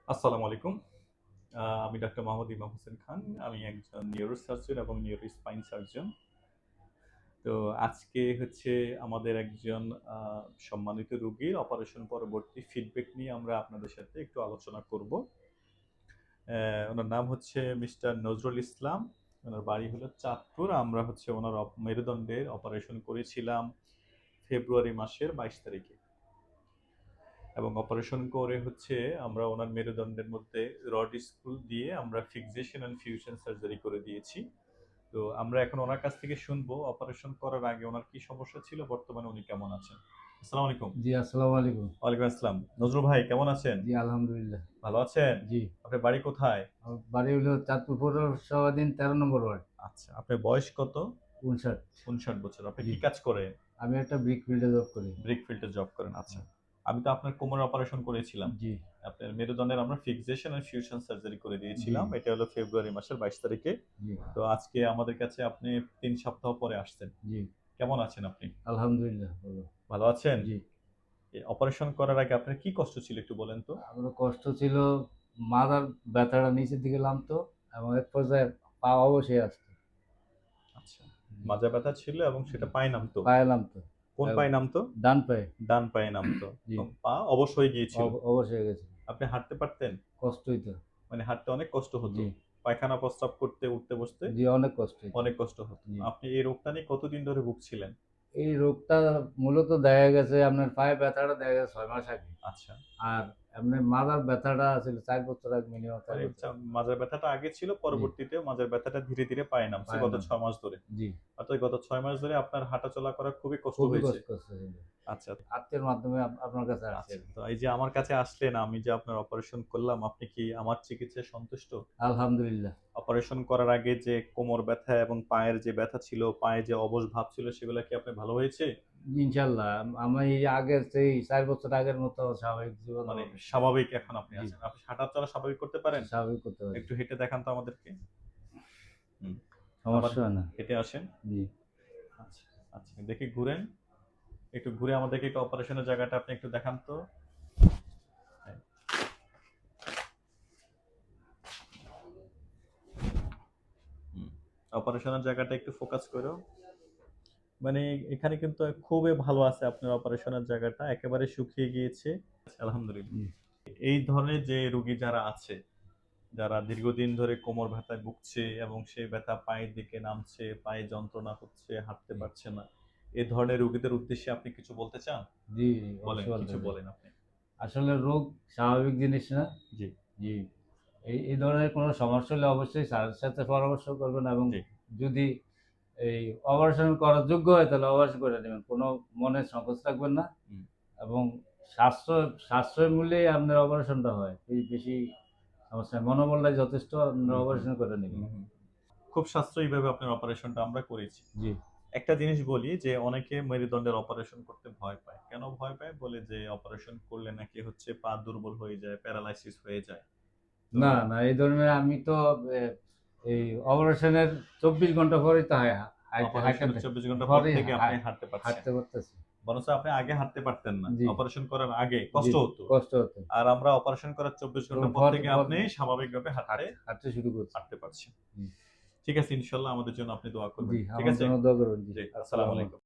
আসসালামু আলাইকুম। আমি ডাক্তার মোহাম্মদ ইমাম হোসেন খান। আমি একজন নিউরোসার্জন এবং নিউরো স্পাইন সার্জন। তো আজকে হচ্ছে আমাদের একজন আ সম্মানিত রোগীর অপারেশন পরবর্তী ফিডব্যাক নিয়ে আমরা আপনাদের সাথে একটু আলোচনা করব। উনার নাম হচ্ছে মিস্টার নজরুল ইসলাম। উনার বাড়ি হলো চাঁদপুর। আমরা হচ্ছে উনার মেরুদণ্ডের অপারেশন করেছিলাম ফেব্রুয়ারি মাসের ২২ তারিখে। এবং অপারেশন করে হচ্ছে আমরা ওনার মেরুদণ্ডের মধ্যে রড স্ক্রু দিয়ে আমরা ফিক্সেশন অ্যান্ড ফিউশন সার্জারি করে দিয়েছি। তো আমরা এখন ওনার কাছ থেকে শুনবো অপারেশন করার আগে ওনার কি সমস্যা ছিল, বর্তমানে উনি কেমন আছেন। আসসালামু আলাইকুম। জি, আসসালামু আলাইকুম। ওয়ালাইকুম আসসালাম। নজরুল ভাই কেমন আছেন? জি, আলহামদুলিল্লাহ। ভালো আছেন? জি, আপনার বাড়ি কোথায়? আমার বাড়ি হলো চাঁদপুর পৌরসভাধীন ১৩ নম্বর ওয়ার্ড, আচ্ছা, আপনার বয়স কত? ৫৯। ৫৯ বছর। আপনি জি, কি কাজ করেন? আমি একটা ব্রিক ফিল্ডে জব করি। ব্রিক ফিল্ডে জব করেন। আচ্ছা। আমি তো আপনার কোমরের অপারেশন করেছিলাম। জি, আপনার মেরুদণ্ডের আমরা ফিক্সেশন অ্যান্ড ফিউশন সার্জারি করে জি, দিয়েছিলাম। এটা হলো ফেব্রুয়ারি মাসের ২২ তারিখে। জি, তো আজকে আমাদের কাছে আপনি ৩ সপ্তাহ পরে আসছেন। জি, কেমন আছেন আপনি? আলহামদুলিল্লাহ ভালো। ভালো আছেন? জি, অপারেশন করার আগে আপনার কি কষ্ট ছিল একটু বলেন তো? আমার কষ্ট ছিল মাথার ব্যথাটা নিচের দিকে নামতো এবং এক পর্যায়ে পা অবশ্যই আসতো। আচ্ছা। জি, মাজা ব্যথা ছিল এবং সেটা পায়ে নামতো। পায়ে নামতো। কোন এবং পায়ে নামতো? ডান পায়ে। ডান পায়ে নামতো জি, এবং পা অবশ হয়ে গিয়েছিল। অবশ হয়ে গেছে। আপনি হাঁটতে পারতেন? কষ্ট হইতো। মানে হাঁটতে অনেক কষ্ট হতো। জি, পায়খানা প্রস্রাব করতে, উঠতে বসতে জি, অনেক কষ্ট হইতো। অনেক কষ্ট হতো। জি। আপনি এই রোগটা নিয়ে কতদিন ধরে ভুগছিলেন? এই রোগটা মূলত দেখা গেছে আপনার পায়ে ব্যথাটা দেখা গেছে ৬ মাস আগে। আচ্ছা। আর এমনি মাথার ব্যথাটা ছিল ৪ বছর আগে, মিনিমাম ৪ মানে বছর। মাজার ব্যথাটা আগে ছিল, জি, পরবর্তীতে মাজার ব্যথাটা ধীরে, ধীরে পায়ে নামছে পায়ে গত না। ৬ মাস ধরে। জি, অর্থাৎ গত ৬ মাস ধরে আপনার হাঁটাচলা করা খুবই কষ্ট খুবই হয়েছে। কষ্ট ছিল। আচ্ছা, আত্মীয়ের মাধ্যমে আপনার কাছে আসছি আচ্ছা। আরকি। তো এই যে আমার কাছে আসলেন, আমি যে আপনার অপারেশন করলাম, আপনি কি আমার চিকিৎসায় সন্তুষ্ট? আলহামদুলিল্লাহ। অপারেশন করার আগে যে কোমর ব্যথা এবং পায়ের যে ব্যথা ছিল, পায়ে যে অবশ ভাব ছিল, সেগুলা কি আপনার ভালো হয়েছে? ইনশাআল্লাহ আমি আগের সেই ৪ বছর আগের মতো স্বাভাবিক জীবন মানে যাপন করতেছি। স্বাভাবিক এখন আপনি জি, আছেন। আপনি হাঁটা-চলা স্বাভাবিক করতে পারেন? স্বাভাবিক করতে পারি। একটু হেঁটে দেখান তো আমাদেরকে। হুম। আবার সমস্যা হয় না। হেঁটে আসেন। জি, আচ্ছা, আচ্ছা। দেখি ঘুরেন। একটু ঘুরে আমাদেরকে একটু অপারেশনের জায়গাটা আপনি একটু দেখান তো। হ্যাঁ। হুম। অপারেশনের জায়গাটা একটু ফোকাস করো। মানে এখানে কিন্তু খুবই ভালো আছে আপনার অপারেশনের জায়গাটা। একেবারে শুকিয়ে গিয়েছে। আলহামদুলিল্লাহ। জি, এই ধরনের যে রোগী যারা আছে, যারা দীর্ঘদিন ধরে কোমর ব্যথায় ভুগছে এবং সেই ব্যথা পায়ের দিকে নামছে, পায়ে যন্ত্রণা হচ্ছে, হাঁটতে জি, পারছে না। এ ধরনের রোগীদের উদ্দেশ্যে আপনি কিছু বলতে চান? জি, বলেন, অবশ্যই বলতে কিছু চাই। বলেন আপনি। আসলে রোগ স্বাভাবিক জিনিস না। জি, জি। এই ধরনের কোনো সমস্যা হলে অবশ্যই স্যারের সাথে পরামর্শ করবেন এবং জি। যদি এই অপারেশন করার যোগ্য হয় তাহলে অপারেশন করে নেবেন। কোনো মনে সংকোচ রাখবেন না হুম, এবং সাশ্রয় মূল্যেই আপনার অপারেশনটা হয়। বেশি সমস্যা নাই। মনোবলটাই যথেষ্ট, আপনারা হুম, হুম, অপারেশন করে নিবেন। হুম, হুম। খুব সাশ্রয়ীভাবে আপনার অপারেশনটা আমরা করেছি। জি। একটা জিনিস বলি যে অনেকে মেরুদণ্ডের অপারেশন করতে ভয় পায়। কেন ভয় পায়? বলে যে অপারেশন করলে নাকি হচ্ছে পা দুর্বল হয়ে যায়, প্যারালাইসিস হয়ে যায়। তো না, না এই ধরনের আমি তো এ এই অপারেশনের ২৪ ঘন্টা পরেই তো অপারেশনের ২৪ ঘন্টা পর পরেই থেকে আপনি হাঁটতে পারছেন। হাঁটতে পারতেছি। বরঞ্চ আপনি আগে হাঁটতে পারতেন না। জি, অপারেশন করার আগে জি, কষ্ট হতো। কষ্ট হতো। আর আমরা অপারেশন করার ২৪ তো ঘন্টা পর পর থেকে পর আপনি স্বাভাবিকভাবে হাঁটতে শুরু করছি। হাঁটতে পারছেন। জি, ঠিক আছে, ইনশাআল্লাহ আমাদের জন্য আপনি দোয়া করবেন। জি, ঠিক আমার আছে? জন্য দোয়া করবেন। জি, জি, আসসালামু আসসালামু আলাইকুম। আলাইকুম।